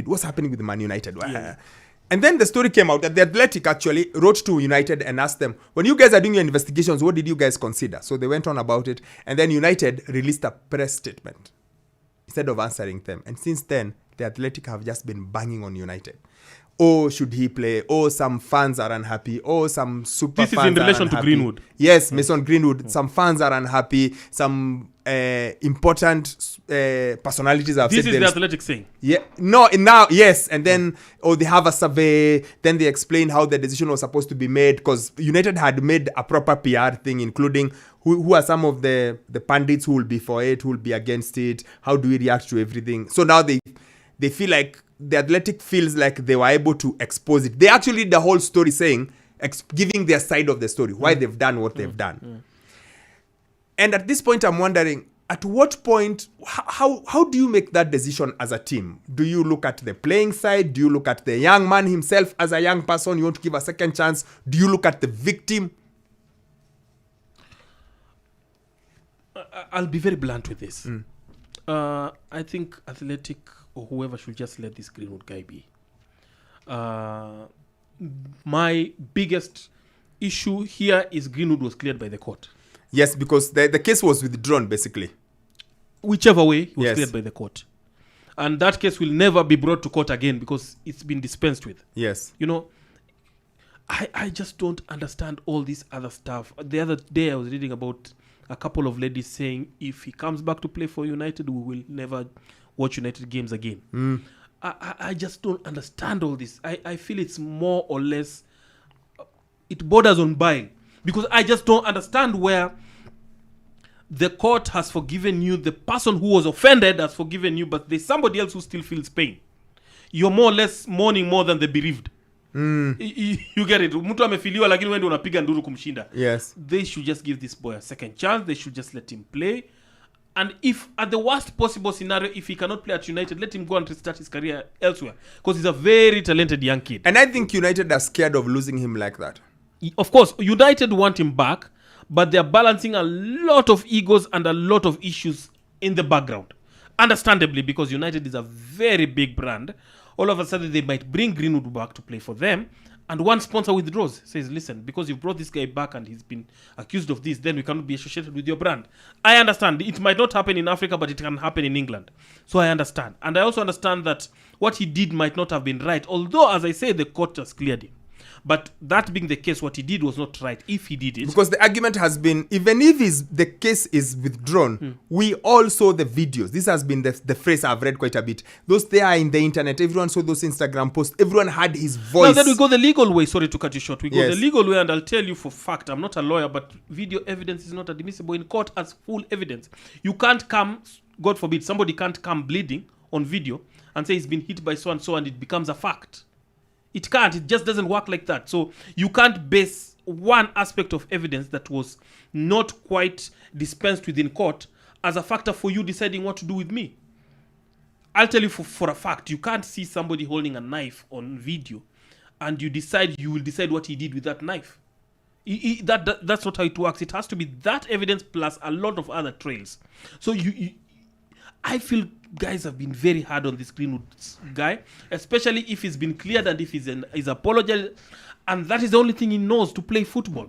What's happening with Man United? And then the story came out that the Athletic actually wrote to United and asked them, when you guys are doing your investigations, what did you guys consider? So they went on about it. And then United released a press statement instead of answering them. And since then, the Athletic have just been banging on United. Oh, should he play? Oh, some fans are unhappy. Oh, some super fans are unhappy. This is in relation to Greenwood. Yes, Mason Greenwood. Some fans are unhappy. Some important personalities have said... This is the Athletic saying? Yeah. No, now, yes. And then, they have a survey. Then they explain how the decision was supposed to be made, because United had made a proper PR thing, including who are some of the pundits who will be for it, who will be against it, how do we react to everything. So now they feel like the Athletic feels like they were able to expose it. They actually did the whole story saying, giving their side of the story, why they've done what they've done. And at this point, I'm wondering, at what point, how do you make that decision as a team? Do you look at the playing side? Do you look at the young man himself as a young person? You want to give a second chance? Do you look at the victim? I'll be very blunt with this. I think Athletic or whoever should just let this Greenwood guy be. My biggest issue here is Greenwood was cleared by the court. Yes, because the case was withdrawn, basically. Whichever way, he was cleared by the court. And that case will never be brought to court again because it's been dispensed with. Yes. You know, I just don't understand all this other stuff. The other day I was reading about a couple of ladies saying if he comes back to play for United, we will never watch United games again. I just don't understand all this. I feel it's more or less, it borders on bile. Because I just don't understand where the court has forgiven you, the person who was offended has forgiven you, but there's somebody else who still feels pain. You're more or less mourning more than the bereaved. You get it. Mtu amefiliwa lakini wewe ndio unapiga nduru kumshinda. Yes. They should just give this boy a second chance. They should just let him play. And if at the worst possible scenario, if he cannot play at United, let him go and restart his career elsewhere. Because he's a very talented young kid. And I think United are scared of losing him like that. Of course, United want him back, but they're balancing a lot of egos and a lot of issues in the background. Understandably, because United is a very big brand. All of a sudden, they might bring Greenwood back to play for them. And one sponsor withdraws, says, listen, because you brought this guy back and he's been accused of this, then we cannot be associated with your brand. I understand. It might not happen in Africa, but it can happen in England. So I understand. And I also understand that what he did might not have been right. Although, as I say, the court has cleared him. But that being the case, what he did was not right if he did it. Because the argument has been, even if the case is withdrawn, we all saw the videos. This has been the phrase I've read quite a bit. Those there are in the internet. Everyone saw those Instagram posts. Everyone had his voice. Now then we go the legal way. Sorry to cut you short. We go the legal way, and I'll tell you for fact, I'm not a lawyer, but video evidence is not admissible in court as full evidence. You can't come, God forbid, somebody can't come bleeding on video and say he's been hit by so and so and it becomes a fact. It can't. It just doesn't work like that. So you can't base one aspect of evidence that was not quite dispensed within court as a factor for you deciding what to do with me. I'll tell you for a fact, you can't see somebody holding a knife on video and you will decide what he did with that knife. That's not how it works. It has to be that evidence plus a lot of other trails. So I feel guys have been very hard on this Greenwood guy, especially if he's been cleared and if he's apologized, and that is the only thing he knows, to play football.